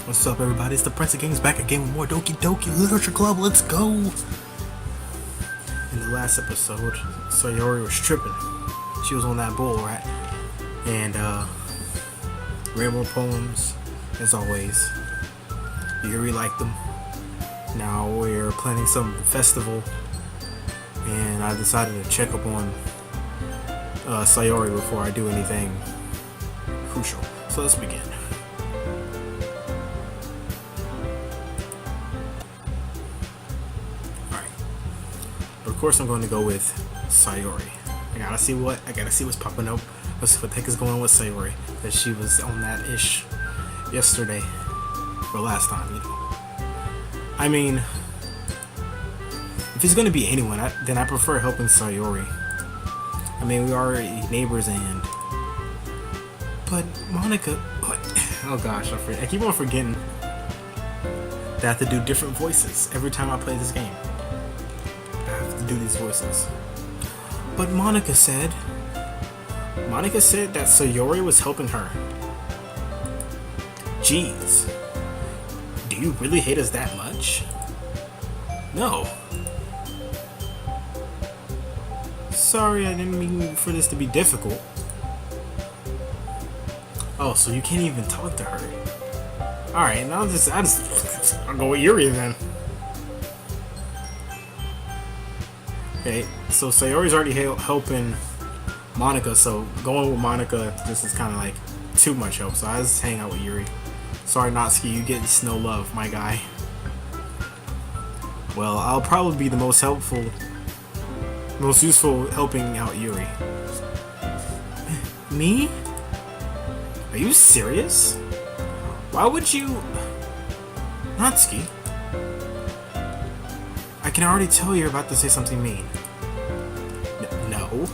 What's up, everybody? It's the Prince of Games back again with more Doki Doki Literature Club. Let's go! In the last episode, Sayori was tripping. She was on that bull, right? And, Rainbow Poems, as always. Yuri liked them. Now we're planning some festival, and I decided to check up on Sayori before I do anything crucial. So let's begin. Of course, I'm going to go with Sayori. I gotta see what's popping up. Let's see what the heck is going on with Sayori. That she was on that ish yesterday, or last time, you know. I mean, if it's gonna be anyone, then I prefer helping Sayori. I mean, we are already neighbors, but Monica. Oh gosh, I keep on forgetting that I have to do different voices every time I play this game. Do these voices. But Monica said that Sayori was helping her. Jeez. Do you really hate us that much? No. Sorry, I didn't mean for this to be difficult. Oh, so you can't even talk to her. Alright, now I'll go with Yuri then. Okay, so Sayori's already helping Monica, so going with Monica, this is kind of like too much help, so I just hang out with Yuri. Sorry, Natsuki, you get no love, my guy. Well, I'll probably be the most useful helping out Yuri. Me? Are you serious? Why would you... Natsuki? I can already tell you're about to say something mean. No.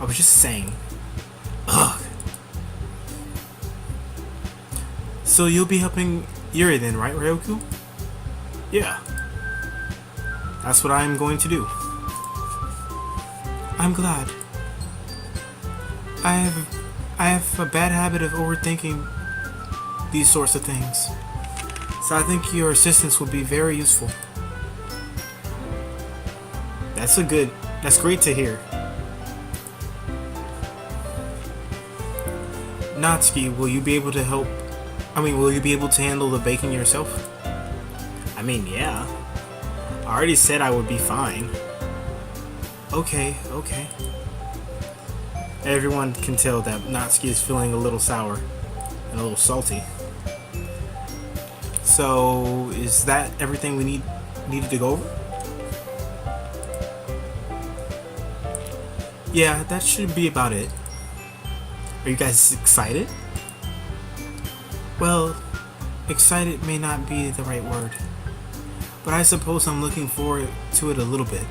I was just saying. Ugh. So you'll be helping Yuri then, right, Ryoku? Yeah. That's what I'm going to do. I'm glad. I have a bad habit of overthinking these sorts of things. So I think your assistance would be very useful. That's great to hear. Natsuki, will you be able to handle the baking yourself? I mean, yeah. I already said I would be fine. Okay. Everyone can tell that Natsuki is feeling a little sour and a little salty. So, is that everything we needed to go over? Yeah, that should be about it. Are you guys excited? Well, excited may not be the right word, but I suppose I'm looking forward to it a little bit.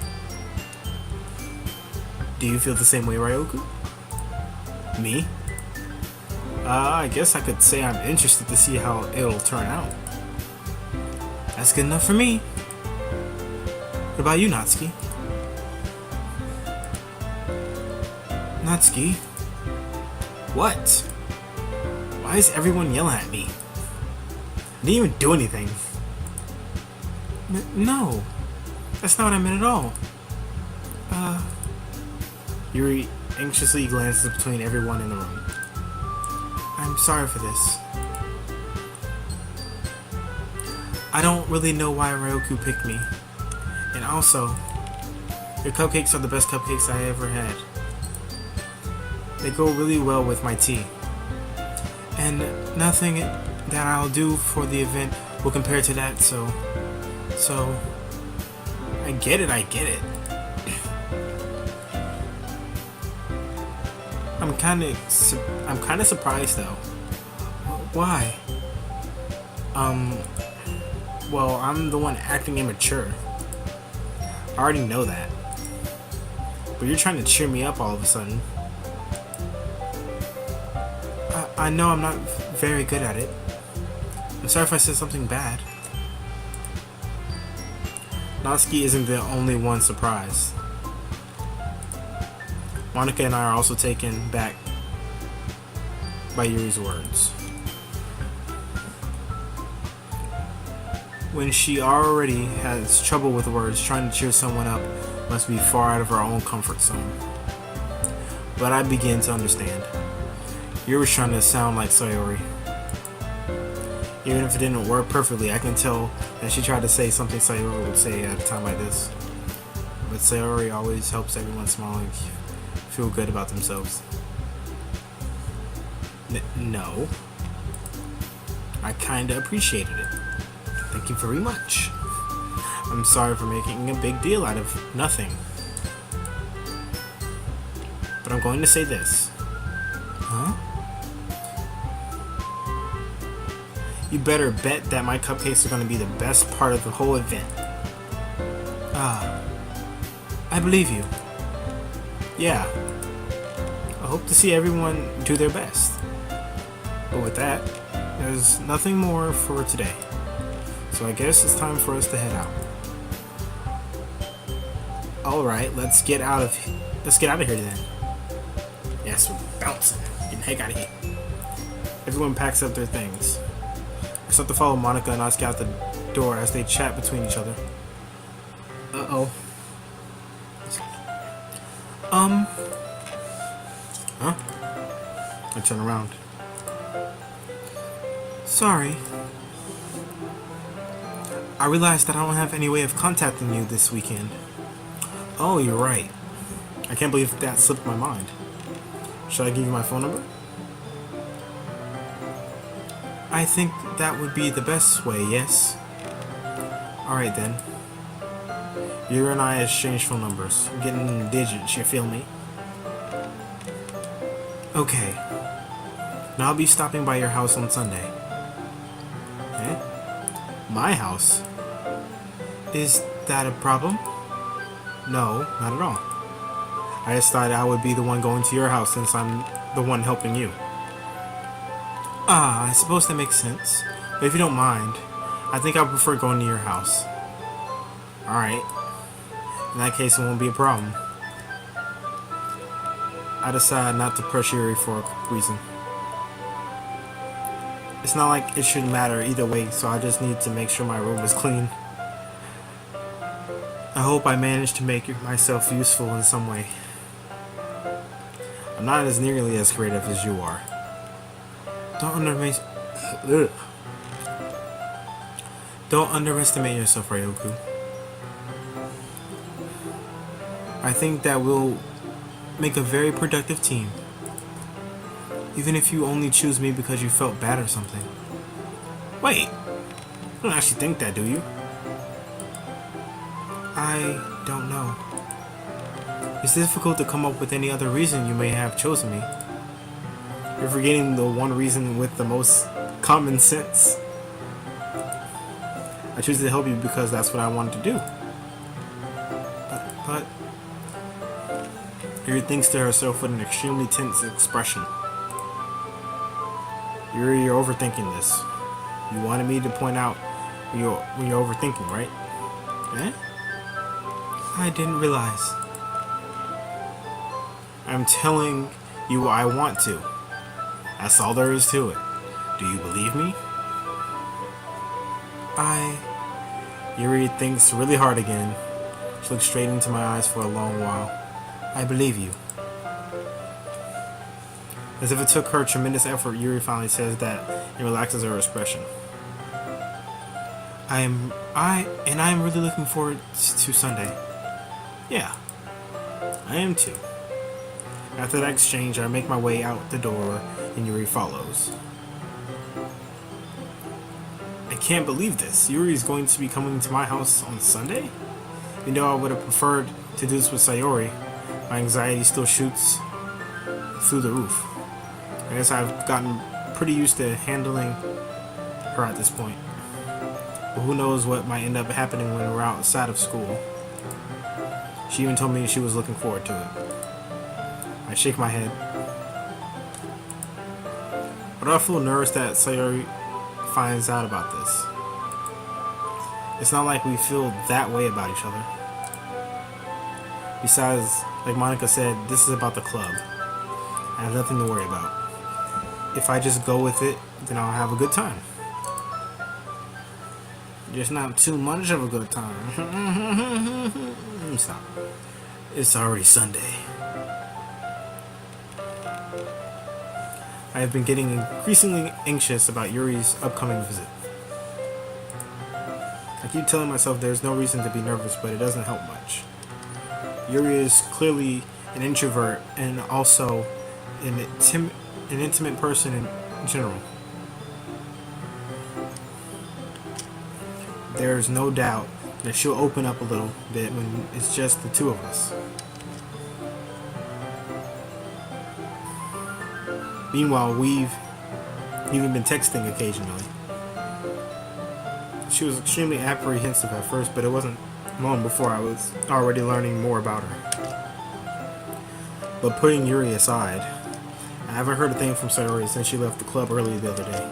Do you feel the same way, Ryoku? Me? I guess I could say I'm interested to see how it'll turn out. That's good enough for me. What about you, Natsuki? Natsuki? What? Why is everyone yelling at me? I didn't even do anything. No. That's not what I meant at all. Yuri anxiously glances between everyone in the room. I'm sorry for this. I don't really know why Ryoku picked me. And also, your cupcakes are the best cupcakes I ever had. They go really well with my tea. And nothing that I'll do for the event will compare to that, so I get it. I'm kind of surprised though. Why? Well, I'm the one acting immature. I already know that. But you're trying to cheer me up all of a sudden. I know I'm not very good at it. I'm sorry if I said something bad. Natsuki isn't the only one surprised. Monica and I are also taken back by Yuri's words. when she already has trouble with words, trying to cheer someone up must be far out of her own comfort zone. But I begin to understand. You were trying to sound like Sayori. Even if it didn't work perfectly, I can tell that she tried to say something Sayori would say at a time like this. But Sayori always helps everyone smile and feel good about themselves. No. I kinda appreciated it. Thank you very much. I'm sorry for making a big deal out of nothing. But I'm going to say this. Huh? You better bet that my cupcakes are going to be the best part of the whole event. Ah, I believe you. Yeah. I hope to see everyone do their best. But with that, there's nothing more for today. So I guess it's time for us to head out. Alright, let's get out of here then. Yes, we're bouncing. Getting the heck out of here. Everyone packs up their things. I start to follow Monica and Asuka out the door as they chat between each other. Uh-oh. Huh? I turn around. Sorry. I realized that I don't have any way of contacting you this weekend. Oh, you're right. I can't believe that slipped my mind. Should I give you my phone number? I think that would be the best way, yes. Alright then. You and I exchange phone numbers. I'm getting in the digits, you feel me? Okay. Now I'll be stopping by your house on Sunday. Eh? My house? Is that a problem? No, not at all. I just thought I would be the one going to your house since I'm the one helping you. Ah, I suppose that makes sense. But if you don't mind, I think I prefer going to your house. Alright. In that case, it won't be a problem. I decide not to pressure Yuri for a reason. It's not like it shouldn't matter either way, so I just need to make sure my room is clean. I hope I managed to make myself useful in some way. I'm not as nearly as creative as you are. Don't underestimate yourself, Ryoku. I think that we'll make a very productive team. Even if you only choose me because you felt bad or something. Wait, you don't actually think that, do you? I don't know. It's difficult to come up with any other reason you may have chosen me. You're forgetting the one reason with the most common sense. I choose to help you because that's what I wanted to do. But Yuri thinks to herself with an extremely tense expression. Yuri, you're overthinking this. You wanted me to point out when you're overthinking, right? Eh? I didn't realize. I'm telling you I want to. That's all there is to it. Do you believe me? Yuri thinks really hard again. She looks straight into my eyes for a long while. I believe you. As if it took her tremendous effort, Yuri finally says that and relaxes her expression. I am really looking forward to Sunday. Yeah, I am too. After that exchange, I make my way out the door and Yuri follows. I can't believe this. Yuri is going to be coming to my house on Sunday? Even though I would have preferred to do this with Sayori, my anxiety still shoots through the roof. I guess I've gotten pretty used to handling her at this point. But who knows what might end up happening when we're outside of school. She even told me she was looking forward to it. I shake my head. But I feel nervous that Sayori finds out about this. It's not like we feel that way about each other. Besides, like Monica said, this is about the club. I have nothing to worry about. If I just go with it, then I'll have a good time. Just not too much of a good time. Stop. It's already Sunday. I have been getting increasingly anxious about Yuri's upcoming visit. I keep telling myself there's no reason to be nervous, but it doesn't help much. Yuri is clearly an introvert and also an intimate person in general. There's no doubt that she'll open up a little bit when it's just the two of us. Meanwhile, we've even been texting occasionally. She was extremely apprehensive at first, but it wasn't long before I was already learning more about her. But putting Yuri aside, I haven't heard a thing from Sayori since she left the club early the other day.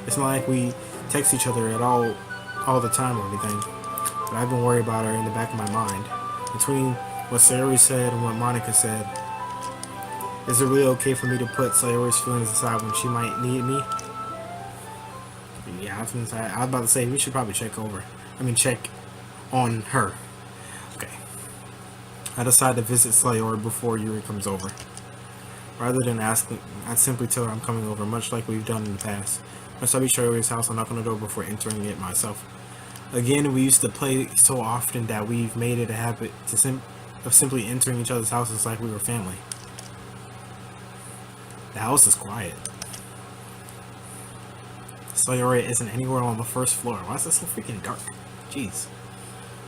It's not like we text each other at all the time or anything, but I've been worried about her in the back of my mind. Between what Sayori said and what Monica said, is it really okay for me to put Sayori's feelings aside when she might need me? Yeah, I was about to say we should probably check on her. Okay. I decided to visit Sayori before Yuri comes over. Rather than asking, I'd simply tell her I'm coming over, much like we've done in the past. Once I reach Sayori's house, I'll knock on the door before entering it myself. Again, we used to play so often that we've made it a habit of simply entering each other's houses like we were family. The house is quiet. Sayori isn't anywhere on the first floor. Why is it so freaking dark? Jeez.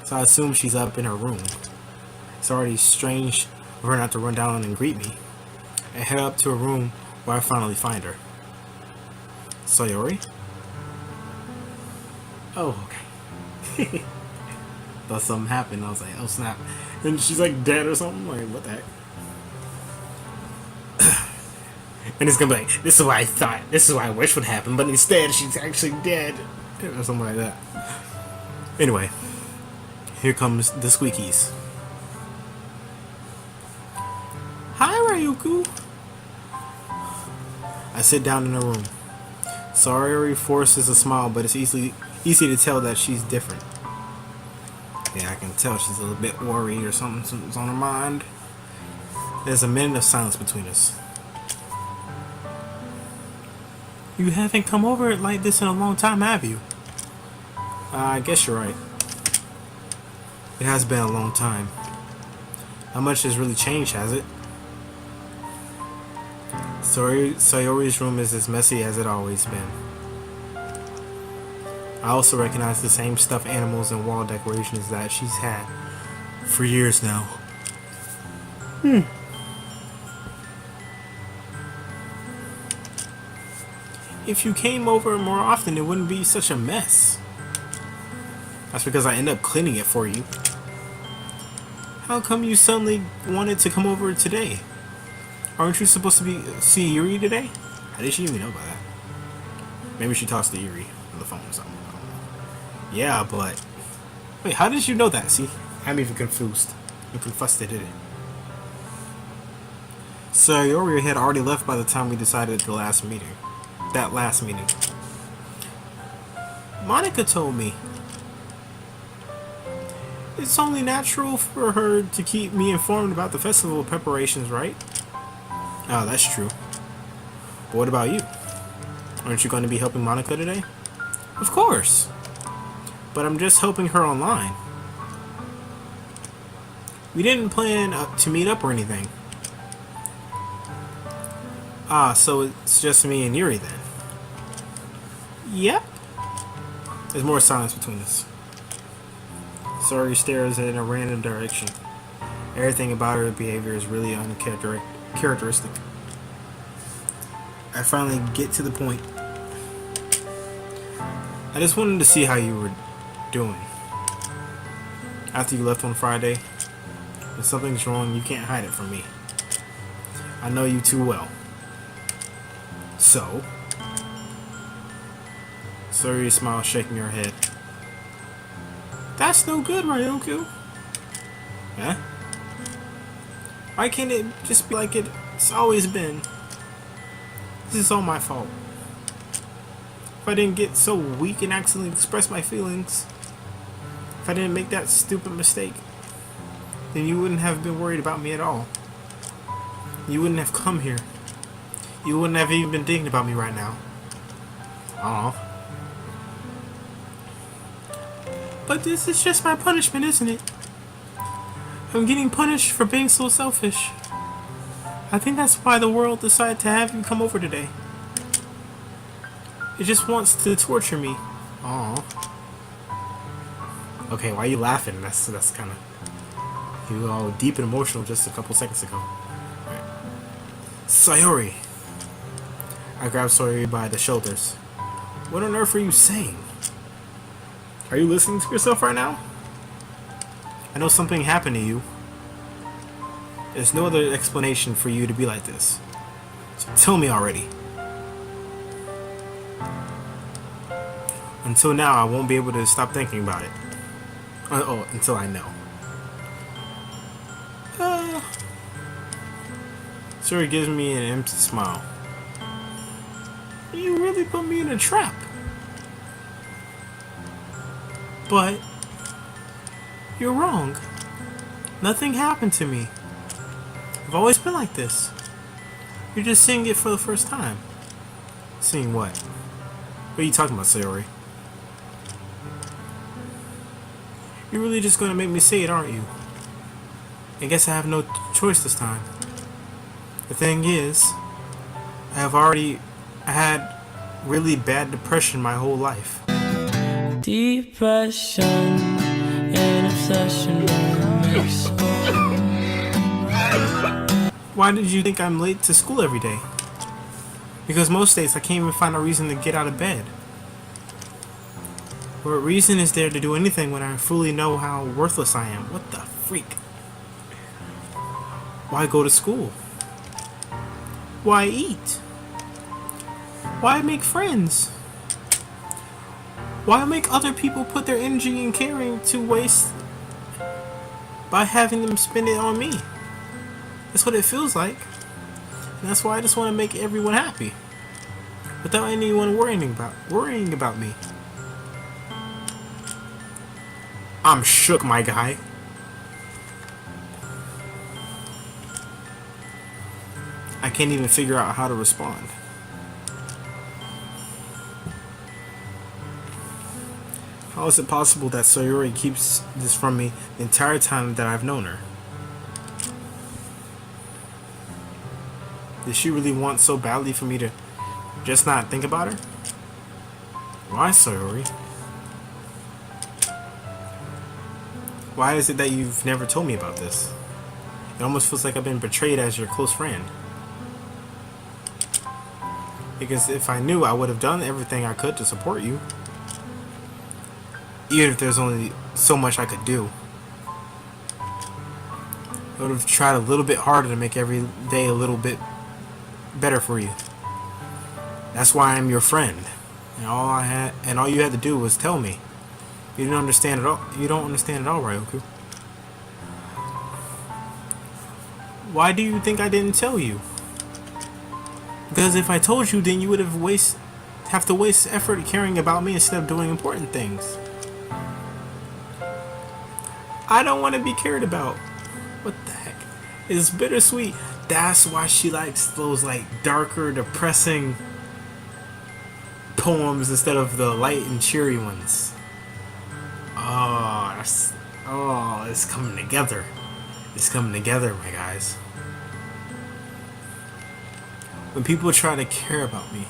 So I assume she's up in her room. It's already strange for her not to run down and greet me. I head up to her room where I finally find her. Sayori? Oh, okay. Thought something happened. I was like, oh snap. And she's like dead or something. Like, what the heck? And it's gonna be like, this is what I thought, this is what I wish would happen, but instead she's actually dead. Or something like that. Anyway, here comes the squeakies. Hi, Ryuku. I sit down in her room. Sayori forces a smile, but it's easy to tell that she's different. Yeah, I can tell she's a little bit worried or something's on her mind. There's a minute of silence between us. You haven't come over like this in a long time, have you? I guess you're right. It has been a long time. How much has really changed, has it? Sayori's room is as messy as it always been. I also recognize the same stuffed animals and wall decorations that she's had for years now. If you came over more often, it wouldn't be such a mess. That's because I end up cleaning it for you. How come you suddenly wanted to come over today? Aren't you supposed to see Yuri today? How did she even know about that? Maybe she talks to Yuri on the phone or something. I don't know. Yeah, but... Wait, how did you know that? See? I'm even confused. I'm confused, did it? Sayori had already left by the time we decided that last meeting. Monica told me. It's only natural for her to keep me informed about the festival preparations, right? Oh, that's true. But what about you? Aren't you going to be helping Monica today? Of course. But I'm just helping her online. We didn't plan to meet up or anything. Ah, so it's just me and Yuri then. Yep. There's more silence between us. Sayori stares in a random direction. Everything about her behavior is really uncharacteristic. I finally get to the point. I just wanted to see how you were doing. After you left on Friday, if something's wrong, you can't hide it from me. I know you too well. So? Sayori smiles, shaking her head. That's no good, Ryuku. Huh? Why can't it just be like it's always been? This is all my fault. if I didn't get so weak and accidentally express my feelings, if I didn't make that stupid mistake, then you wouldn't have been worried about me at all. You wouldn't have come here. You wouldn't have even been thinking about me right now. Aw. But this is just my punishment, isn't it? I'm getting punished for being so selfish. I think that's why the world decided to have you come over today. It just wants to torture me. Aw. Okay, why are you laughing? That's kind of... You were all deep and emotional just a couple seconds ago. Right. Sayori. I grabbed Sayori by the shoulders. What on earth are you saying? Are you listening to yourself right now? I know something happened to you. There's no other explanation for you to be like this. So tell me already. Until now, I won't be able to stop thinking about it. Until I know. Sayori gives me an empty smile. You really put me in a trap. But you're wrong. Nothing happened to me. I've always been like this. You're just seeing it for the first time. Seeing what? What are you talking about, Sayori? You're really just gonna make me say it, aren't you? I guess I have no choice this time. The thing is, I had really bad depression my whole life. Depression and obsession. Why did you think I'm late to school every day? Because most days I can't even find a reason to get out of bed. What reason is there to do anything when I fully know how worthless I am? What the freak? Why go to school? Why eat? Why make friends? Why make other people put their energy and caring to waste by having them spend it on me? That's what it feels like. And that's why I just want to make everyone happy. Without anyone worrying about me. I'm shook, my guy. I can't even figure out how to respond. How is it possible that Sayori keeps this from me the entire time that I've known her? Did she really want so badly for me to just not think about her? Why, Sayori? Why is it that you've never told me about this? It almost feels like I've been betrayed as your close friend. Because if I knew, I would have done everything I could to support you. Even if there's only so much I could do. I would have tried a little bit harder to make every day a little bit better for you. That's why I'm your friend. And all you had to do was tell me. You didn't understand at all. You don't understand at all, Ryoku. Why do you think I didn't tell you? Because if I told you, then you would have to waste effort caring about me instead of doing important things. I don't want to be cared about. What the heck? It's bittersweet. That's why she likes those like darker, depressing poems instead of the light and cheery ones. It's coming together. It's coming together, my guys. When people try to care about me,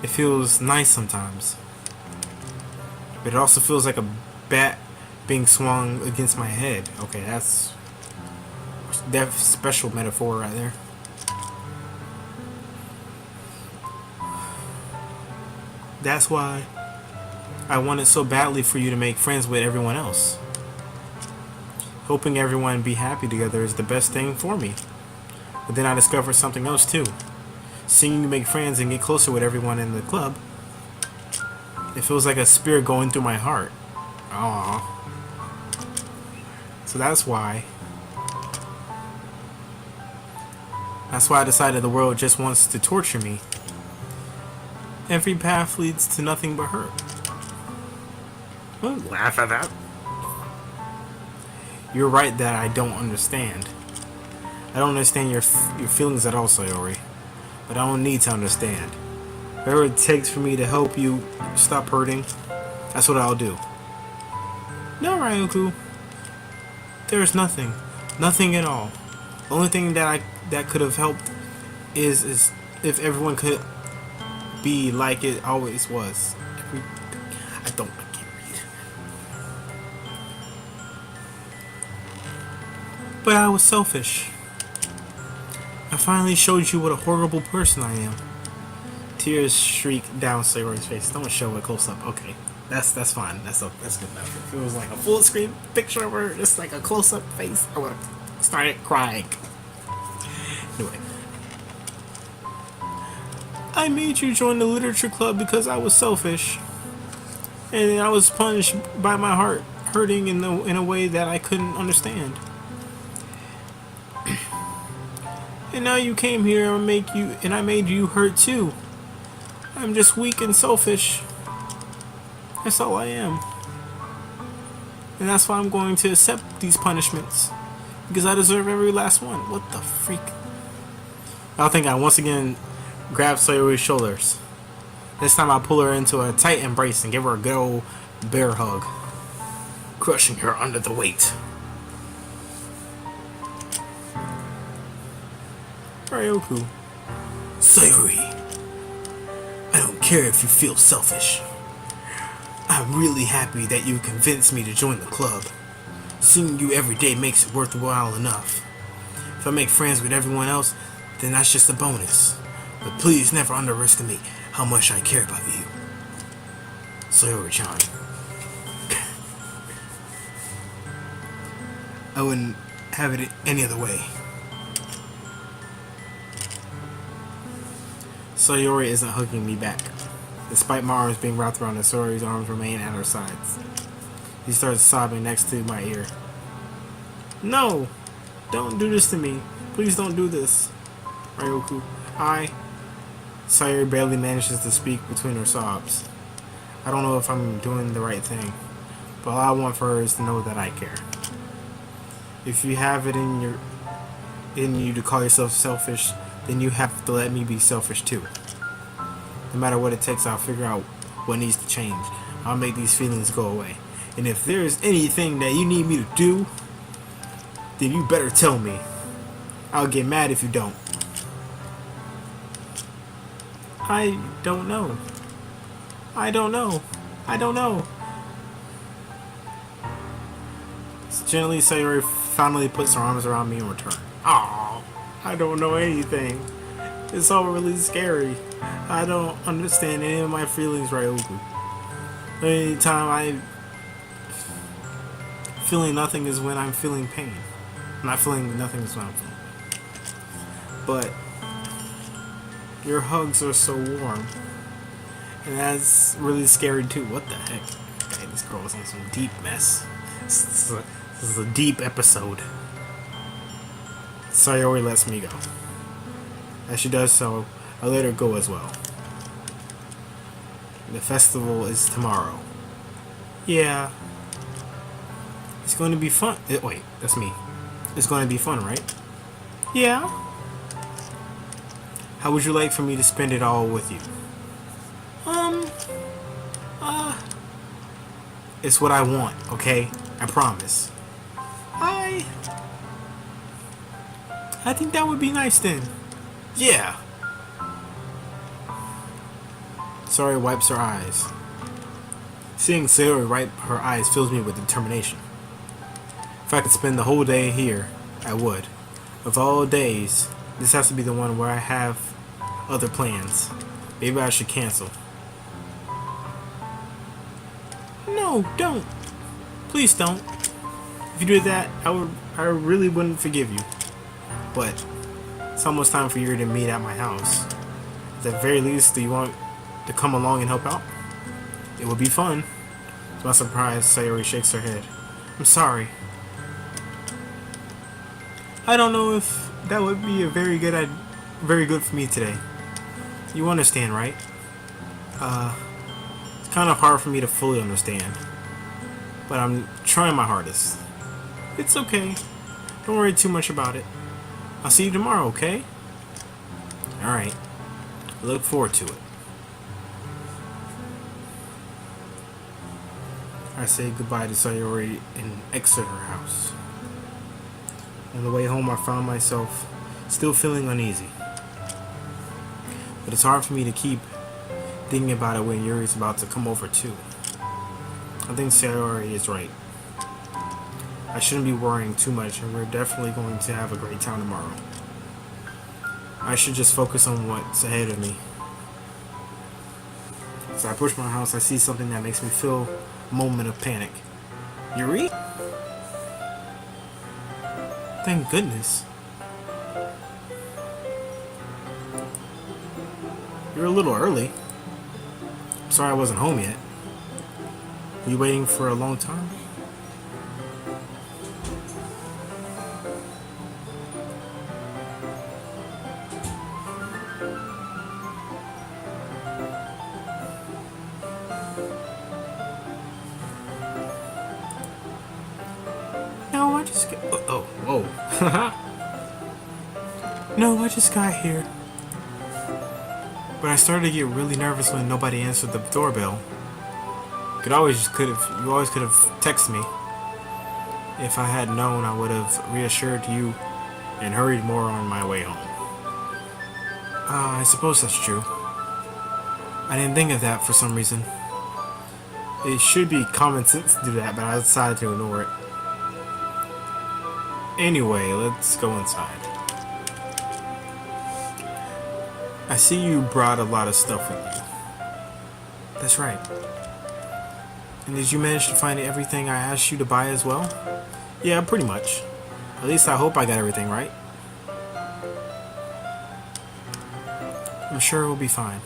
it feels nice sometimes. But it also feels like a bat being swung against my head. Okay, that's special metaphor right there. That's why I wanted so badly for you to make friends with everyone else. Hoping everyone be happy together is the best thing for me. But then I discovered something else too. Seeing you make friends and get closer with everyone in the club, it feels like a spear going through my heart. Aww. So that's why I decided the world just wants to torture me. Every path leads to nothing but hurt. Don't laugh at that. You're right that I don't understand. I don't understand your feelings at all, Sayori. But I don't need to understand. Whatever it takes for me to help you stop hurting, that's what I'll do. No, Ryuku. There's nothing. Nothing at all. The only thing that could have helped is if everyone could be like it always was. I can't read. But I was selfish. I finally showed you what a horrible person I am. Tears streak down Sayori's face. Don't show it close up. Okay, that's fine. That's good enough. If it was like a full screen picture of her, just like a close up face, I would have started crying. Anyway, I made you join the literature club because I was selfish, and I was punished by my heart hurting in a way that I couldn't understand. And now you came here and I made you hurt too. I'm just weak and selfish. That's all I am. And that's why I'm going to accept these punishments. Because I deserve every last one. What the freak? I think I once again grab Sayori's shoulders. This time I pull her into a tight embrace and give her a good old bear hug, crushing her under the weight. Ryoku. Sayori, I don't care if you feel selfish. I'm really happy that you convinced me to join the club. Seeing you every day makes it worthwhile enough. If I make friends with everyone else, then that's just a bonus. But please never underestimate how much I care about you. Sayori-chan. I wouldn't have it any other way. Sayori isn't hugging me back. Despite my arms being wrapped around her, Sayori's arms remain at her sides. He starts sobbing next to my ear. No! Don't do this to me. Please don't do this. Ryoku. Sayori barely manages to speak between her sobs. I don't know if I'm doing the right thing, but all I want for her is to know that I care. If you have it in you to call yourself selfish, then you have to let me be selfish too. No matter what it takes, I'll figure out what needs to change. I'll make these feelings go away. And if there's anything that you need me to do, then you better tell me. I'll get mad if you don't. I don't know. Gently, Sayori finally puts her arms around me in return. Aww, I don't know anything. It's all really scary. I don't understand any of my feelings, Ryoku. Anytime I'm feeling nothing is when I'm feeling pain. I'm not feeling nothing is when I'm feeling pain. But your hugs are so warm. And that's really scary too. What the heck? Okay, this girl is in some deep mess. This is a deep episode. Sayori lets me go. As she does so, I let her go as well. The festival is tomorrow. Yeah. It's going to be fun. Wait, that's me. It's going to be fun, right? Yeah. How would you like for me to spend it all with you? It's what I want, okay? I promise. I think that would be nice then. Yeah. Sayori wipes her eyes. Seeing Sayori wipe her eyes fills me with determination. If I could spend the whole day here, I would. Of all days, this has to be the one where I have other plans. Maybe I should cancel. No, don't. Please don't. If you did that, I really wouldn't forgive you. But it's almost time for you to meet at my house. At the very least, do you want to come along and help out? It would be fun. To my surprise, Sayori shakes her head. I'm sorry. I don't know if that would be very good for me today. You understand, right? It's kind of hard for me to fully understand, but I'm trying my hardest. It's okay. Don't worry too much about it. I'll see you tomorrow, okay? Alright. I look forward to it. I say goodbye to Sayori in Exeter House. On the way home, I found myself still feeling uneasy. But it's hard for me to keep thinking about it when Yuri's about to come over too. I think Sayori is right. I shouldn't be worrying too much, and we're definitely going to have a great time tomorrow. I should just focus on what's ahead of me. As I approach my house, I see something that makes me feel a moment of panic. Yuri? Thank goodness. You're a little early. I'm sorry I wasn't home yet. Were you waiting for a long time? No, I just got... Oh, whoa. No, I just got here. But I started to get really nervous when nobody answered the doorbell. You always could have texted me. If I had known, I would have reassured you and hurried more on my way home. I suppose that's true. I didn't think of that for some reason. It should be common sense to do that, but I decided to ignore it. Anyway, let's go inside. I see you brought a lot of stuff with you. That's right. And did you manage to find everything I asked you to buy as well? Yeah, pretty much. At least I hope I got everything right. I'm sure it will be fine.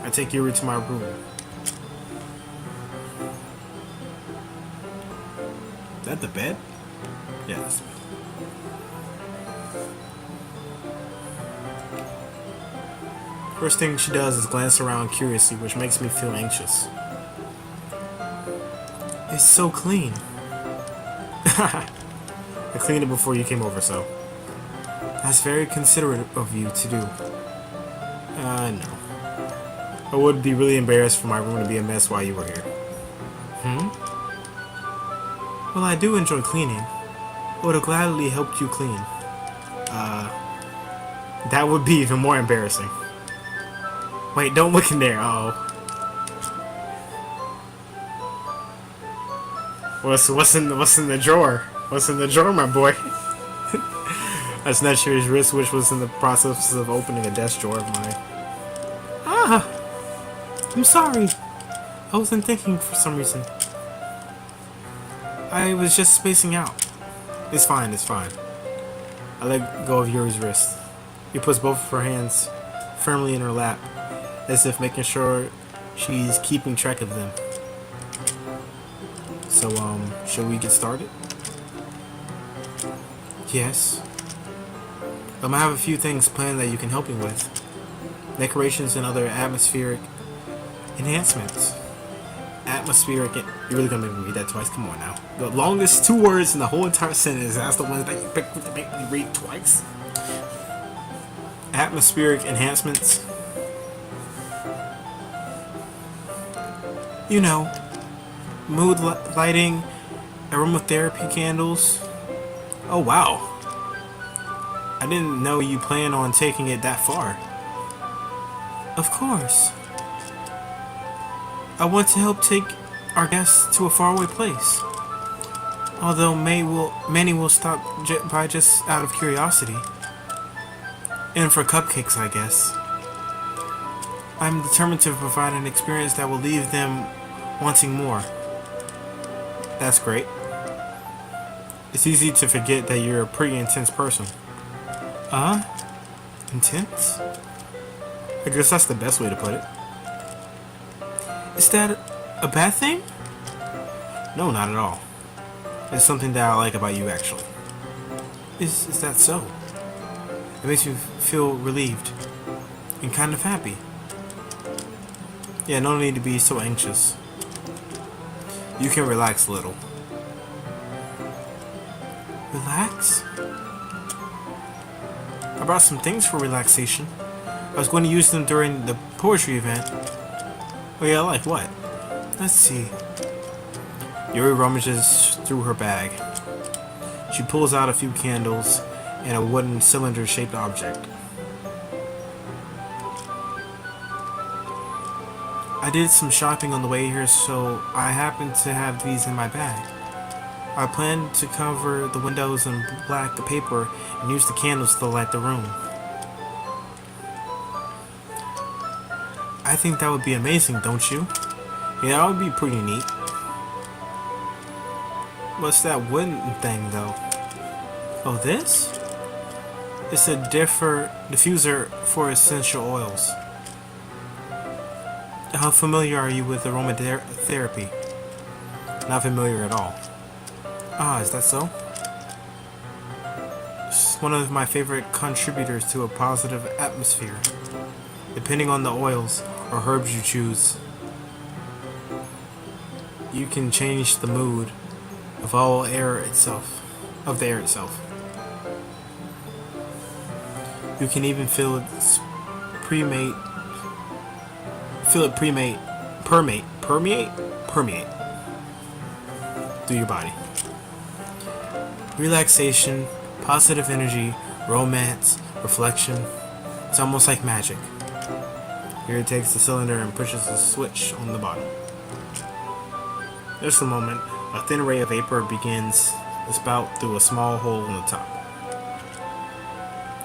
I take Yuri to my room. Is that the bed? Yeah, that's the bed. First thing she does is glance around curiously, which makes me feel anxious. It's so clean. I cleaned it before you came over, so... That's very considerate of you to do. No. I would be really embarrassed for my room to be a mess while you were here. Well, I do enjoy cleaning. I would have gladly helped you clean. That would be even more embarrassing. Wait, don't look in there. Oh. What's in the drawer? What's in the drawer, my boy? I snatched his wrist, which was in the process of opening a desk drawer of mine. Ah! I'm sorry. I wasn't thinking for some reason. I was just spacing out. It's fine, it's fine. I let go of Yuri's wrist. He puts both of her hands firmly in her lap, as if making sure she's keeping track of them. So, shall we get started? Yes. I have a few things planned that you can help me with. Decorations and other atmospheric enhancements. Atmospheric... You're really gonna make me read that twice? Come on now. The longest two words in the whole entire sentence, that's the ones that you picked to make me read twice. Atmospheric enhancements. You know, mood lighting, aromatherapy candles. Oh wow. I didn't know you plan on taking it that far. Of course. I want to help take our guests to a faraway place. Although many will stop by just out of curiosity. And for cupcakes, I guess. I'm determined to provide an experience that will leave them wanting more. That's great. It's easy to forget that you're a pretty intense person. Intense? I guess that's the best way to put it. Is that a bad thing? No, not at all. It's something that I like about you, actually. Is that so? It makes me feel relieved. and kind of happy. Yeah, no need to be so anxious. You can relax a little. Relax? I brought some things for relaxation. I was going to use them during the poetry event. Oh yeah, like what? Let's see. Yuri rummages through her bag. She pulls out a few candles and a wooden cylinder-shaped object. I did some shopping on the way here, so I happen to have these in my bag. I plan to cover the windows in black paper and use the candles to light the room. I think that would be amazing, don't you? Yeah, that would be pretty neat. What's that wooden thing, though? Oh, this? It's a diffuser for essential oils. How familiar are you with aromatherapy? Not familiar at all. Ah, is that so? It's one of my favorite contributors to a positive atmosphere. Depending on the oils or herbs you choose, you can change the mood of all air itself, of the air itself. You can even feel it permeate through your body. Relaxation, positive energy, romance, reflection. It's almost like magic. Here takes the cylinder and pushes the switch on the bottom. Just a moment, a thin ray of vapor begins to spout through a small hole in the top.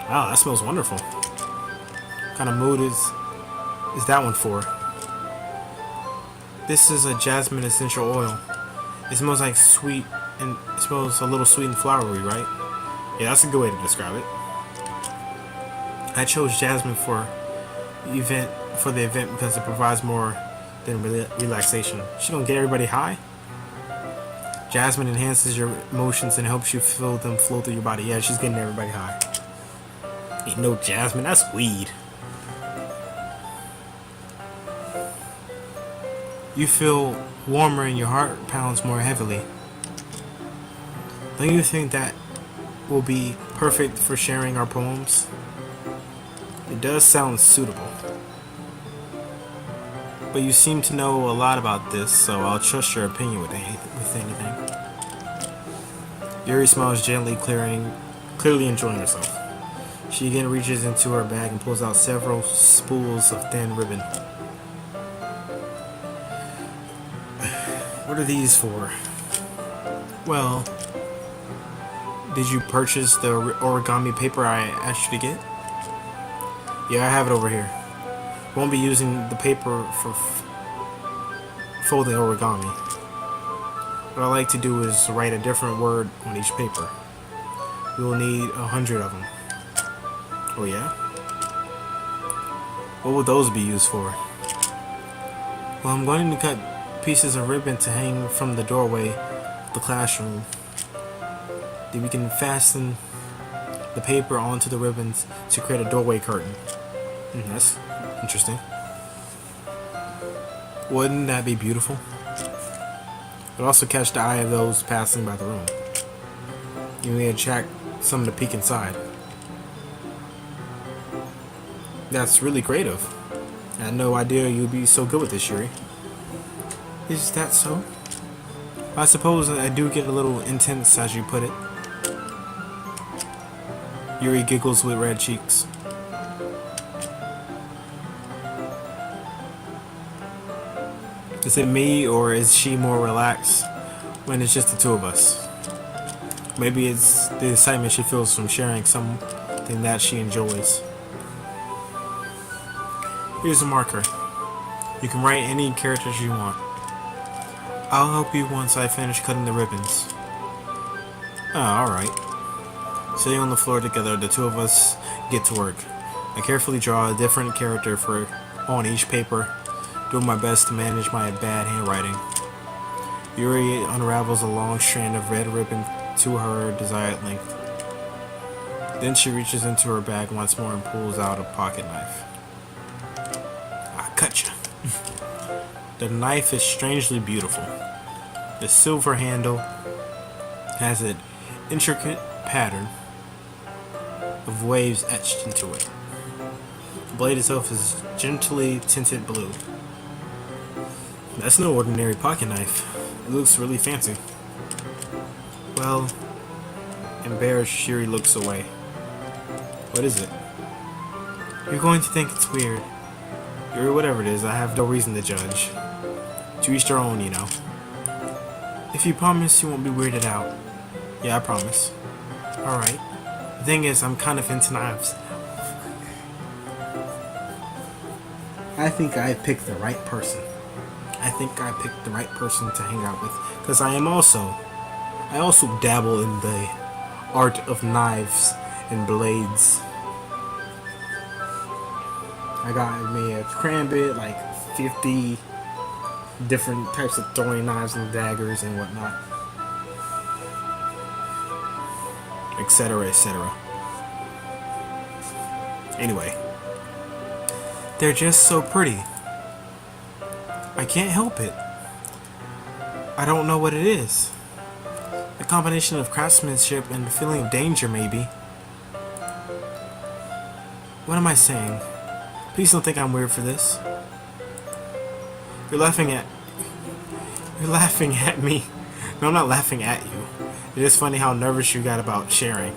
Wow, that smells wonderful. What kind of mood is that one for? This is a jasmine essential oil. It smells like sweet, and it smells a little sweet and flowery, right? Yeah, that's a good way to describe it. I chose jasmine for the event because it provides more than relaxation. She gonna get everybody high? Jasmine enhances your emotions and helps you feel them flow through your body. Yeah, she's getting everybody high. Ain't no jasmine, that's weed. You feel warmer and your heart pounds more heavily. Don't you think that will be perfect for sharing our poems? It does sound suitable. But you seem to know a lot about this, so I'll trust your opinion with anything. Yuri smiles gently, clearly enjoying herself. She again reaches into her bag and pulls out several spools of thin ribbon. What are these for? Well, did you purchase the origami paper I asked you to get? Yeah, I have it over here. Won't be using the paper for folding origami. What I like to do is write a different word on each paper. We will need 100 of them. Oh yeah? What would those be used for? Well, I'm going to cut pieces of ribbon to hang from the doorway of the classroom. Then we can fasten the paper onto the ribbons to create a doorway curtain. That's interesting. Wouldn't that be beautiful? It would also catch the eye of those passing by the room. You may attract some to peek inside. That's really creative. I had no idea you'd be so good with this, Yuri. Is that so? I suppose I do get a little intense, as you put it. Yuri giggles with red cheeks. Is it me, or is she more relaxed when it's just the two of us? Maybe it's the excitement she feels from sharing something that she enjoys. Here's a marker. You can write any characters you want. I'll help you once I finish cutting the ribbons. Alright. Sitting on the floor together, the two of us get to work. I carefully draw a different character on each paper, doing my best to manage my bad handwriting. Yuri unravels a long strand of red ribbon to her desired length. Then she reaches into her bag once more and pulls out a pocket knife. Gotcha. The knife is strangely beautiful. The silver handle has an intricate pattern of waves etched into it. The blade itself is gently tinted blue. That's no ordinary pocket knife. It looks really fancy. Well, embarrassed, Shiri looks away. What is it? You're going to think it's weird. Or whatever it is, I have no reason to judge. To each their own, you know. If you promise you won't be weirded out. Yeah, I promise. Alright. The thing is, I'm kind of into knives. I think I picked the right person. I think I picked the right person to hang out with. Because I also dabble in the art of knives and blades. I got me a Crambit, like 50 different types of throwing knives and daggers and whatnot, etc., etc. Anyway, they're just so pretty. I can't help it. I don't know what it is. A combination of craftsmanship and the feeling of danger, maybe. What am I saying? Please don't think I'm weird for this. You're laughing at me. No, I'm not laughing at you. It is funny how nervous you got about sharing.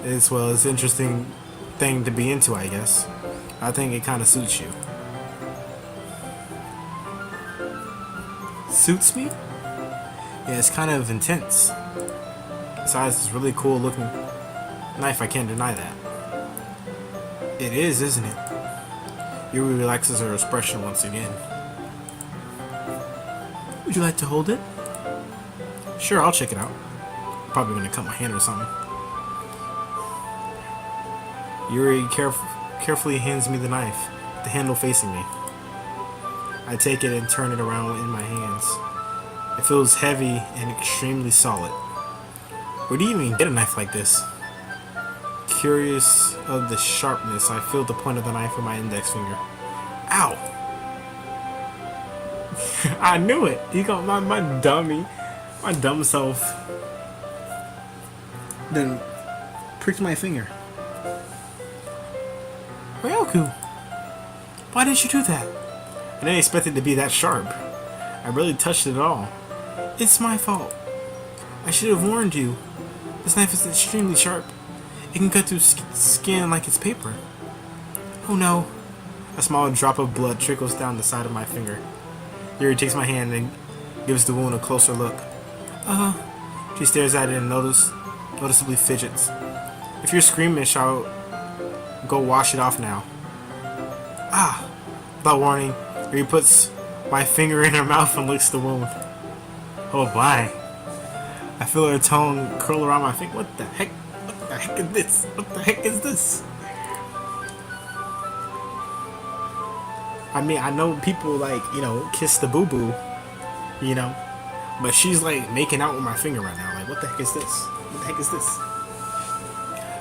It's an interesting thing to be into, I guess. I think it kind of suits you. Suits me? Yeah, it's kind of intense. Besides, it's really cool looking knife, I can't deny that. It is, isn't it? Yuri relaxes her expression once again. Would you like to hold it? Sure, I'll check it out. Probably gonna cut my hand or something. Yuri carefully hands me the knife, the handle facing me. I take it and turn it around in my hands. It feels heavy and extremely solid. Where do you even get a knife like this? Curious of the sharpness, I feel the point of the knife with my index finger. Ow! I knew it! You got my dumb self. Then pricked my finger. Ryoku! Why did you do that? I didn't expect it to be that sharp. I barely touched it at all. It's my fault. I should have warned you. This knife is extremely sharp. It can cut through skin like it's paper. Oh no. A small drop of blood trickles down the side of my finger. Yuri takes my hand and gives the wound a closer look. She stares at it and noticeably fidgets. If you're squeamish, I'll go wash it off now. Ah! Without warning, Yuri puts my finger in her mouth and licks the wound. Oh my. I feel her tongue curl around my finger. What the heck? What the heck is this? What the heck is this? I mean, I know people kiss the boo-boo, but she's like making out with my finger right now. Like, what the heck is this? What the heck is this?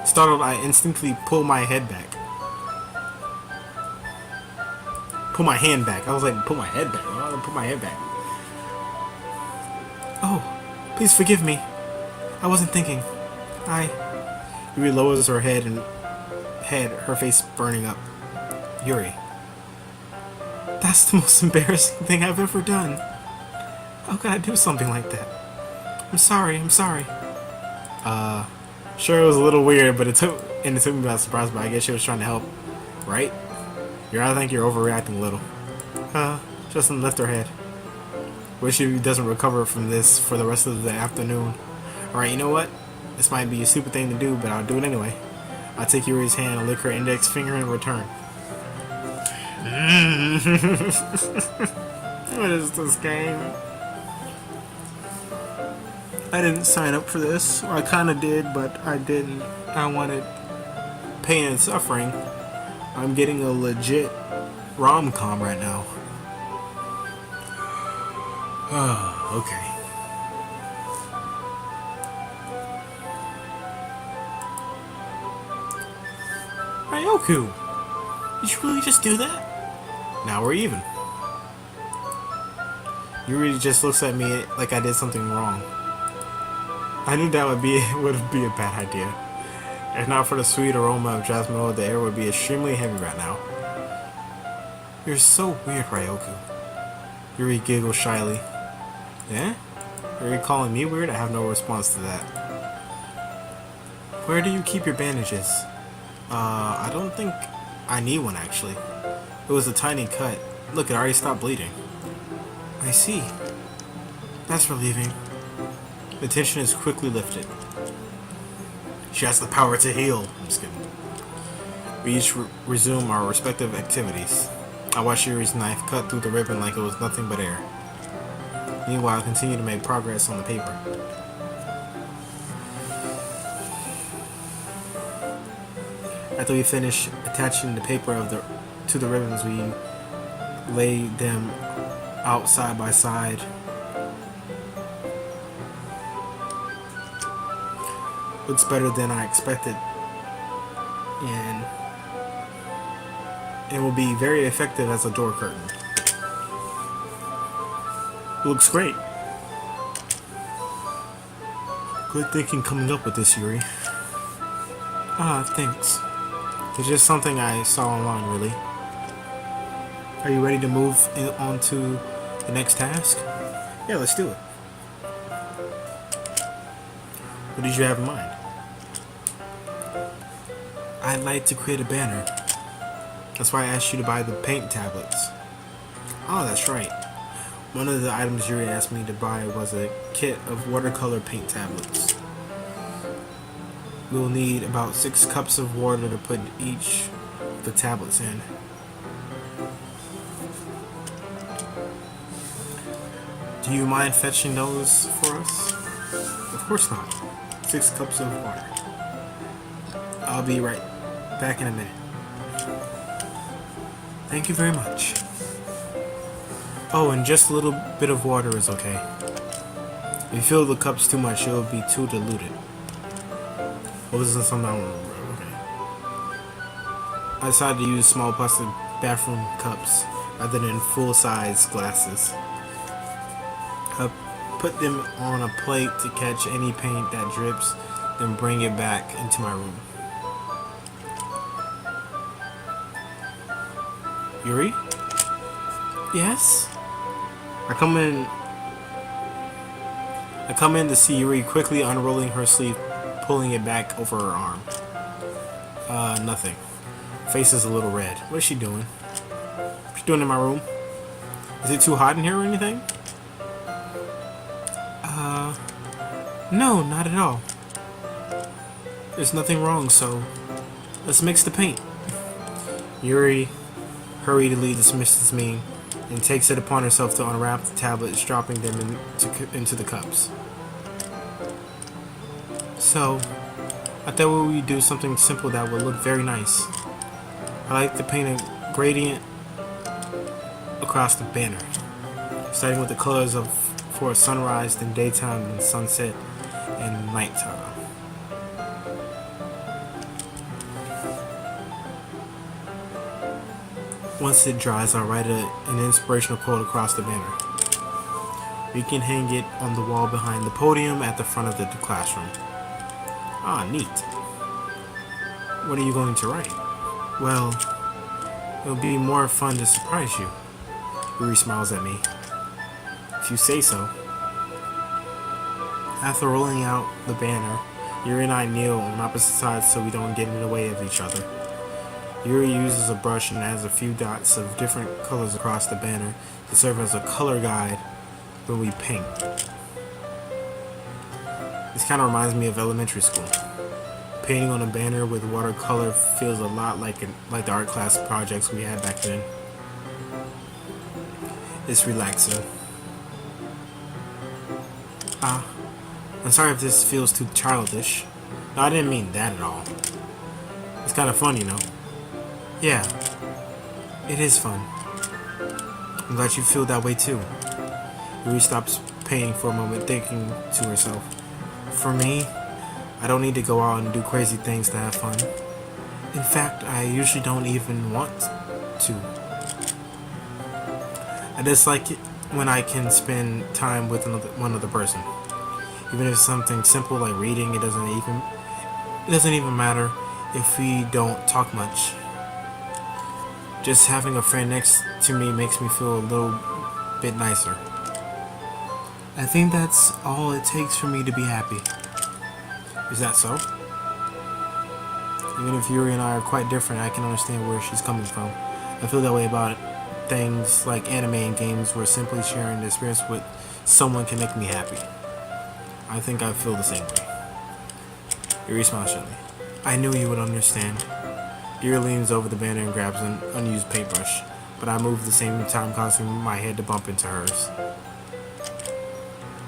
Startled, I instinctively pull my head back. Pull my hand back. I was like, pull my head back. I want to put my head back. Oh, please forgive me. I wasn't thinking. Yuri lowers her head, her face burning up. Yuri. That's the most embarrassing thing I've ever done. How could I do something like that? I'm sorry. Sure, it was a little weird, but it took me by surprise, but I guess she was trying to help, right? I think you're overreacting a little. Justin left her head. Wish she doesn't recover from this for the rest of the afternoon. Alright, you know what? This might be a stupid thing to do, but I'll do it anyway. I'll take Yuri's hand and lick her index finger in return. What is this game? I didn't sign up for this. I kinda did, but I didn't. I wanted pain and suffering. I'm getting a legit rom-com right now. Oh, okay. Ryoku! Did you really just do that? Now we're even. Yuri just looks at me like I did something wrong. I knew that would be a bad idea. If not for the sweet aroma of jasmine oil, the air would be extremely heavy right now. You're so weird, Ryoku. Yuri giggles shyly. Eh? Are you calling me weird? I have no response to that. Where do you keep your bandages? I don't think I need one actually. It was a tiny cut. Look, it already stopped bleeding. I see. That's relieving. The tension is quickly lifted. She has the power to heal. I'm just kidding. We each resume our respective activities. I watch Yuri's knife cut through the ribbon like it was nothing but air. Meanwhile, I continue to make progress on the paper. After we finish attaching the paper to the ribbons, we lay them out side by side. Looks better than I expected, and it will be very effective as a door curtain. Looks great. Good thinking coming up with this, Yuri. Ah, thanks. It's just something I saw online, really. Are you ready to move on to the next task? Yeah, let's do it. What did you have in mind? I'd like to create a banner. That's why I asked you to buy the paint tablets. Oh, that's right. One of the items Yuri asked me to buy was a kit of watercolor paint tablets. We'll need about 6 cups of water to put each of the tablets in. Do you mind fetching those for us? Of course not. 6 cups of water. I'll be right back in a minute. Thank you very much. Oh, and just a little bit of water is okay. If you fill the cups too much, it'll be too diluted. Oh, this is something I don't remember. Okay. I decided to use small plastic bathroom cups rather than full-size glasses. I put them on a plate to catch any paint that drips, then bring it back into my room. Yuri? Yes? I come in to see Yuri quickly unrolling her sleeve, pulling it back over her arm. Nothing. Face is a little red. What is she doing? What's she doing in my room? Is it too hot in here or anything? No, not at all. There's nothing wrong, so let's mix the paint. Yuri hurriedly dismisses me and takes it upon herself to unwrap the tablets, dropping them into the cups. So, I thought we would do something simple that would look very nice. I like to paint a gradient across the banner, starting with the colors for sunrise, then daytime, then sunset, and nighttime. Once it dries, I'll write an inspirational quote across the banner. We can hang it on the wall behind the podium at the front of the classroom. Ah, neat. What are you going to write? Well, it'll be more fun to surprise you. Yuri smiles at me. If you say so. After rolling out the banner, Yuri and I kneel on opposite sides so we don't get in the way of each other. Yuri uses a brush and adds a few dots of different colors across the banner to serve as a color guide when we paint. This kind of reminds me of elementary school. Painting on a banner with watercolor feels a lot like the art class projects we had back then. It's relaxing. I'm sorry if this feels too childish. No, I didn't mean that at all. It's kind of fun, you know. Yeah, it is fun. I'm glad you feel that way too. Yuri stops painting for a moment, thinking to herself. For me, I don't need to go out and do crazy things to have fun. In fact, I usually don't even want to. I dislike it when I can spend time with one other person. Even if it's something simple like reading, it doesn't even matter if we don't talk much. Just having a friend next to me makes me feel a little bit nicer. I think that's all it takes for me to be happy. Is that so? Even if Yuri and I are quite different, I can understand where she's coming from. I feel that way about things like anime and games, where simply sharing the experience with someone can make me happy. I think I feel the same way. Yuri smiles gently. I knew you would understand. Yuri leans over the banner and grabs an unused paintbrush, but I move at the same time, causing my head to bump into hers.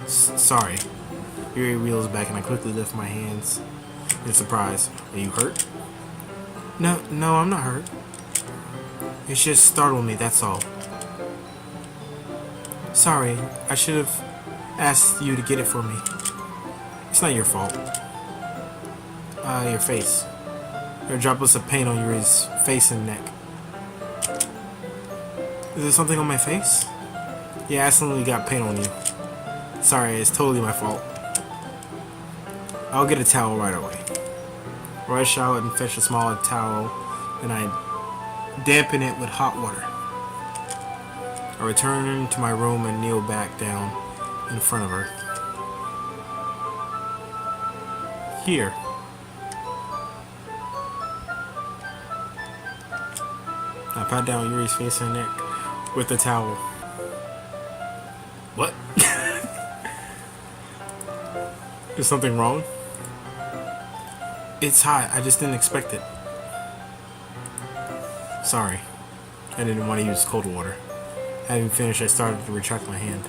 Sorry. Yuri reels back and I quickly lift my hands in surprise. Are you hurt? No, I'm not hurt. It just startled me, that's all. Sorry, I should have asked you to get it for me. It's not your fault. Your face. There are droplets of paint on Yuri's face and neck. Is there something on my face? Yeah, I accidentally got paint on you. Sorry, it's totally my fault. I'll get a towel right away. Rush out and fetch a smaller towel, and I dampen it with hot water. I return to my room and kneel back down in front of her. Here. I pat down Yuri's face and neck with the towel. What? Is something wrong? It's hot. I just didn't expect it. Sorry. I didn't want to use cold water. Having finished, I started to retract my hand.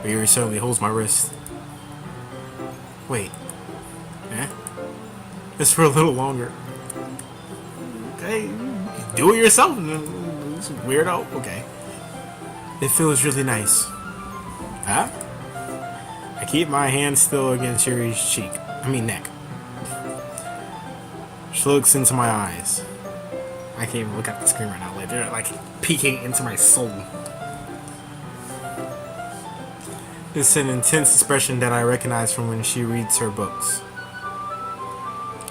But Yuri suddenly holds my wrist. Wait. Eh? Just for a little longer. Okay. Do it yourself. Weirdo. Okay. It feels really nice. Huh? I keep my hand still against Yuri's neck. She looks into my eyes. I can't even look at the screen right now. Like, they're like peeking into my soul. It's an intense expression that I recognize from when she reads her books.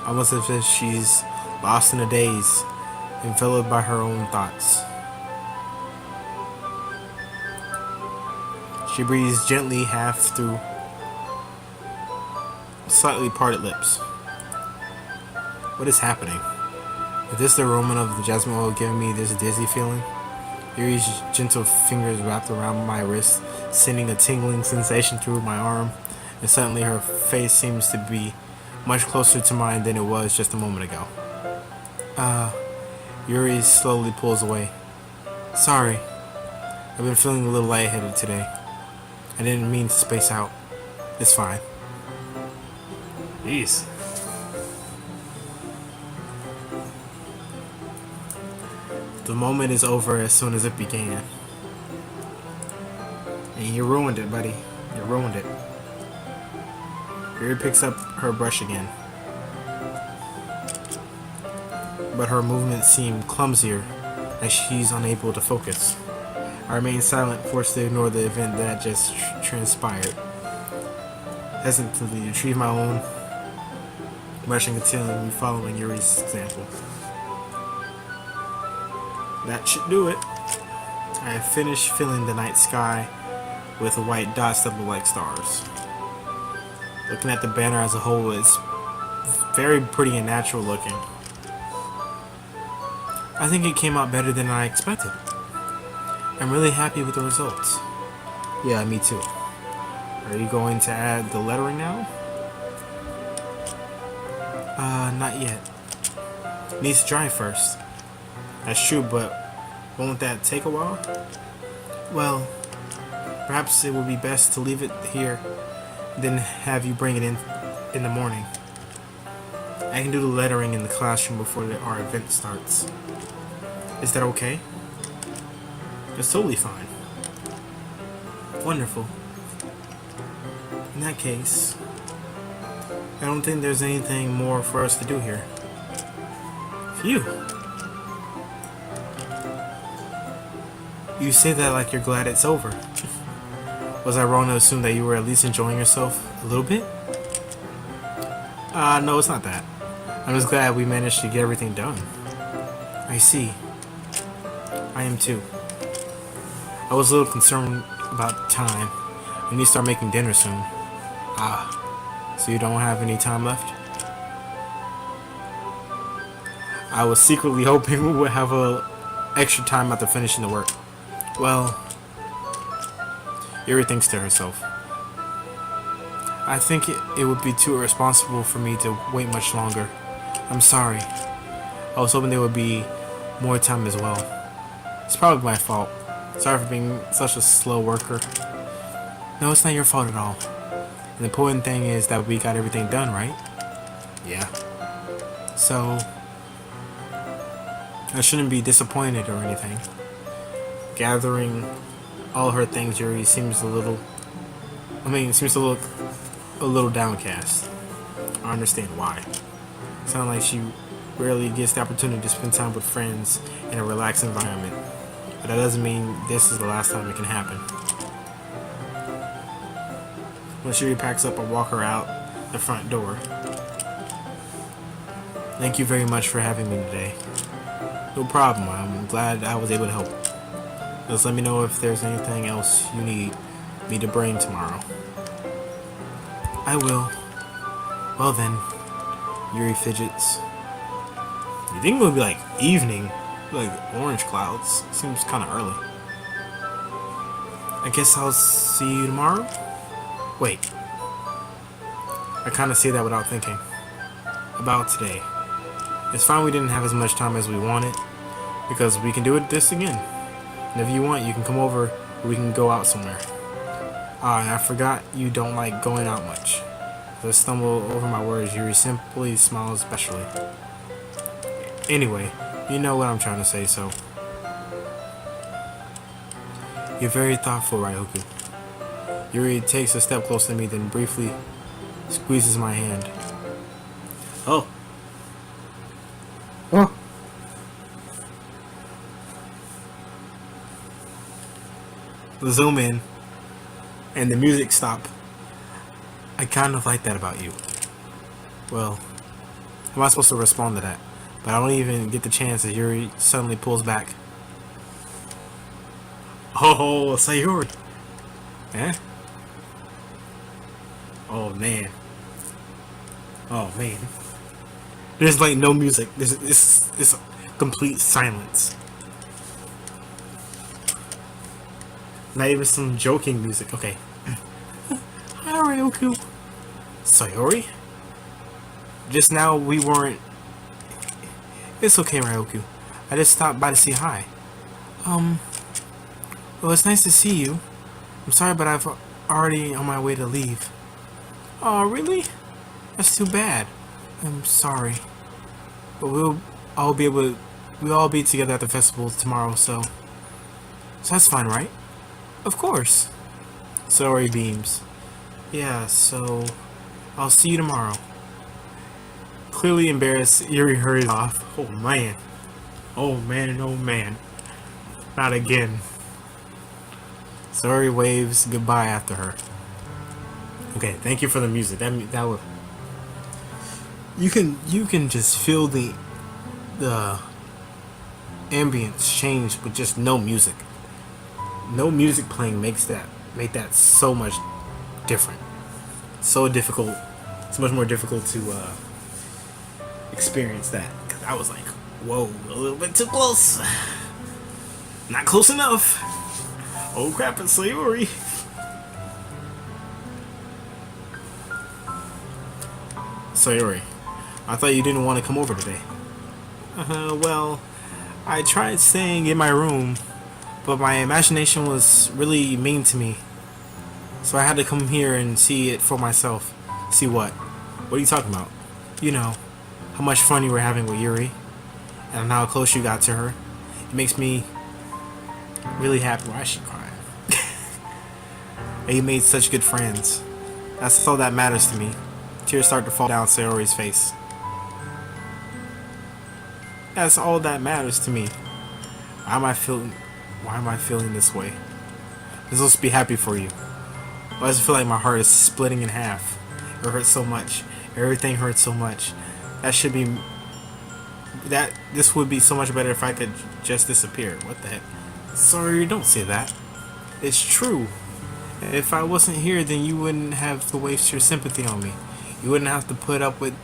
Almost as if she's lost in a daze, enveloped by her own thoughts. She breathes gently, half through slightly parted lips. What is happening? Is this the aroma of the jasmine oil giving me this dizzy feeling? Yuri's gentle fingers wrapped around my wrist, sending a tingling sensation through my arm, and suddenly her face seems to be much closer to mine than it was just a moment ago. Yuri slowly pulls away. Sorry, I've been feeling a little lightheaded today. I didn't mean to space out. It's fine. Jeez. The moment is over as soon as it began. And you ruined it, buddy. You ruined it. Yuri picks up her brush again. But her movements seem clumsier as she's unable to focus. I remain silent, forced to ignore the event that just transpired. Hesitantly retrieve my own brush and continually following Yuri's example. That should do it. I have finished filling the night sky with white dots that look like stars. Looking at the banner as a whole, it's very pretty and natural looking. I think it came out better than I expected. I'm really happy with the results. Yeah, me too. Are you going to add the lettering now? Not yet. Needs to dry first. That's true, but won't that take a while? Well, perhaps it would be best to leave it here, then have you bring it in the morning. I can do the lettering in the classroom before our event starts. Is that okay? That's totally fine. Wonderful. In that case, I don't think there's anything more for us to do here. Phew. You say that like you're glad it's over. Was I wrong to assume that you were at least enjoying yourself a little bit? No, it's not that. I'm just glad we managed to get everything done. I see. I am too. I was a little concerned about time. We need to start making dinner soon. Ah, so you don't have any time left? I was secretly hoping we would have a extra time after finishing the work. Well, Yuri thinks to herself. I think it would be too irresponsible for me to wait much longer. I'm sorry. I was hoping there would be more time as well. It's probably my fault. Sorry for being such a slow worker. No, it's not your fault at all. And the important thing is that we got everything done, right? Yeah. So, I shouldn't be disappointed or anything. Gathering all her things, Yuri seems to look a little downcast. I understand why. Sounds like she rarely gets the opportunity to spend time with friends in a relaxed environment. But that doesn't mean this is the last time it can happen. When Yuri packs up, I walk her out the front door. Thank you very much for having me today. No problem, I'm glad I was able to help. Just let me know if there's anything else you need me to bring tomorrow. I will. Well then, Yuri fidgets. You think it would be like evening? Like orange clouds? Seems kind of early. I guess I'll see you tomorrow? Wait. I kind of say that without thinking. About today. It's fine we didn't have as much time as we wanted, because we can do this again. And if you want, you can come over, or we can go out somewhere. And I forgot you don't like going out much. As I stumble over my words, Yuri simply smiles specially. Anyway, you know what I'm trying to say, so. You're very thoughtful, Ryoku. Yuri takes a step closer to me, then briefly squeezes my hand. Oh. Oh. Zoom in, and the music stop. I kind of like that about you. Well, how am I supposed to respond to that? But I don't even get the chance as Yuri suddenly pulls back. Oh, Sayuri! Eh? Oh man. Oh man. There's like no music. This complete silence. Not even some joking music. Okay. Hi, Ryoku. Sayori? Just now we weren't... It's okay, Ryoku. I just stopped by to say hi. Well, it's nice to see you. I'm sorry, but I've already on my way to leave. Oh, really? That's too bad. I'm sorry. But we'll all be together at the festival tomorrow, so that's fine, right? Of course. Sorry, beams. Yeah, so I'll see you tomorrow. Clearly embarrassed, Yuri hurries off. Oh man. Oh man, oh man. Not again. Sorry waves goodbye after her. Okay, thank you for the music. That would... You can just feel the ambience change with just no music. No music playing make that so much different. So difficult. It's much more difficult to experience that. Cause I was like, whoa, a little bit too close. Not close enough. Oh crap, it's Sayori. Sayori, I thought you didn't want to come over today. Well, I tried staying in my room, but my imagination was really mean to me. So I had to come here and see it for myself. See what? What are you talking about? You know, how much fun you were having with Yuri, and how close you got to her. It makes me really happy. Why is she crying? And you made such good friends. That's all that matters to me. Tears start to fall down Sayori's face. That's all that matters to me. Why am I feeling Why am I feeling this way? This supposed to be happy for you. Why does it feel like my heart is splitting in half? It hurts so much. Everything hurts so much. That should be... This would be so much better if I could just disappear. What the heck? Sorry, don't say that. It's true. If I wasn't here, then you wouldn't have to waste your sympathy on me. You wouldn't have to put up with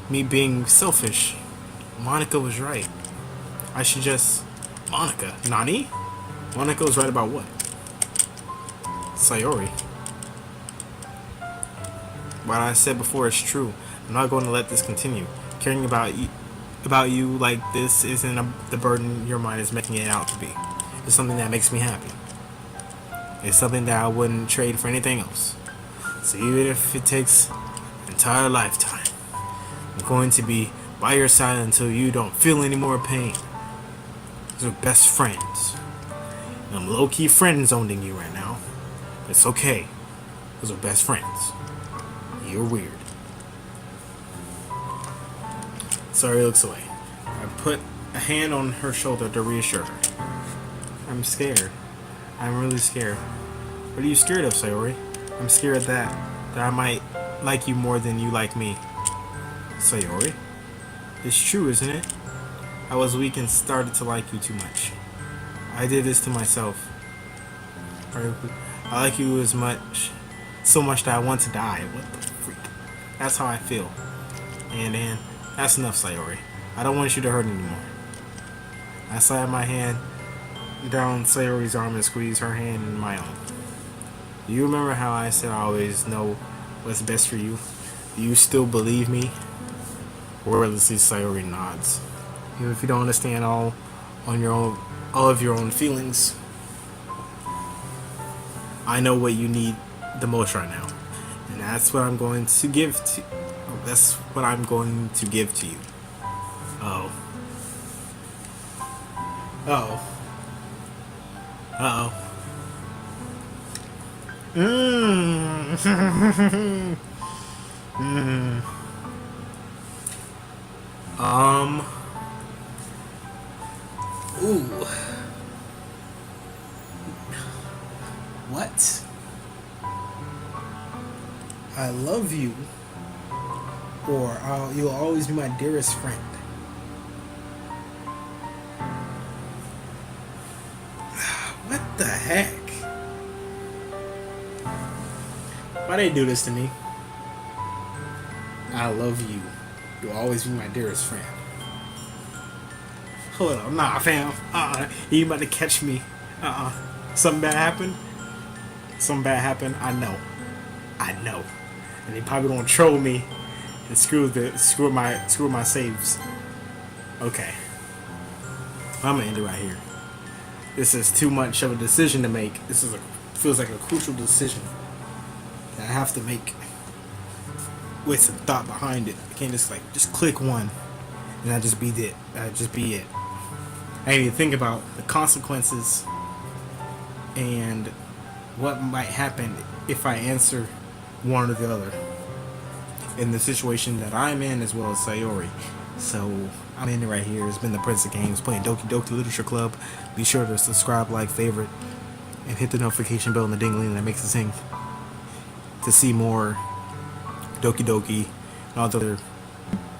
me being selfish. Monica was right. I should just... Monica? Nani? Monica was right about what? Sayori. What I said before is true. I'm not going to let this continue. Caring about you like this isn't the burden your mind is making it out to be. It's something that makes me happy. It's something that I wouldn't trade for anything else. So even if it takes an entire lifetime, I'm going to be by your side until you don't feel any more pain. We're best friends. And I'm low-key friend-zoning you right now. It's okay. Because we're best friends. You're weird. Sayori looks away. I put a hand on her shoulder to reassure her. I'm scared. I'm really scared. What are you scared of, Sayori? I'm scared that I might like you more than you like me. Sayori? It's true, isn't it? I was weak and started to like you too much. I did this to myself. I like you so much that I want to die. What the freak? That's how I feel. And that's enough, Sayori. I don't want you to hurt anymore. I slide my hand down Sayori's arm and squeeze her hand in my own. Do you remember how I said I always know what's best for you? Do you still believe me? Wordlessly, Sayori nods. Even if you don't understand all of your own feelings, I know what you need the most right now, and that's what I'm going to give to. That's what I'm going to give to you. Oh. Uh-oh. Uh-oh. Ooh. What? I love you. Or you'll always be my dearest friend. What the heck? Why they do this to me? I love you. You'll always be my dearest friend. Hold up, nah, fam. You about to catch me. Something bad happened? Something bad happened? I know. And they probably gonna troll me and screw my saves. Okay. I'm gonna end it right here. This is too much of a decision to make. Feels like a crucial decision that I have to make with some thought behind it. I can't just click one and that just be it. I need to think about the consequences and what might happen if I answer one or the other in the situation that I'm in, as well as Sayori. So I'm ending right here. It's been the Prince of Games playing Doki Doki Literature Club. Be sure to subscribe, like, favorite, and hit the notification bell and the ding-a-ling that makes it sing to see more Doki Doki and all the other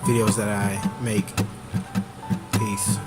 videos that I make. Peace.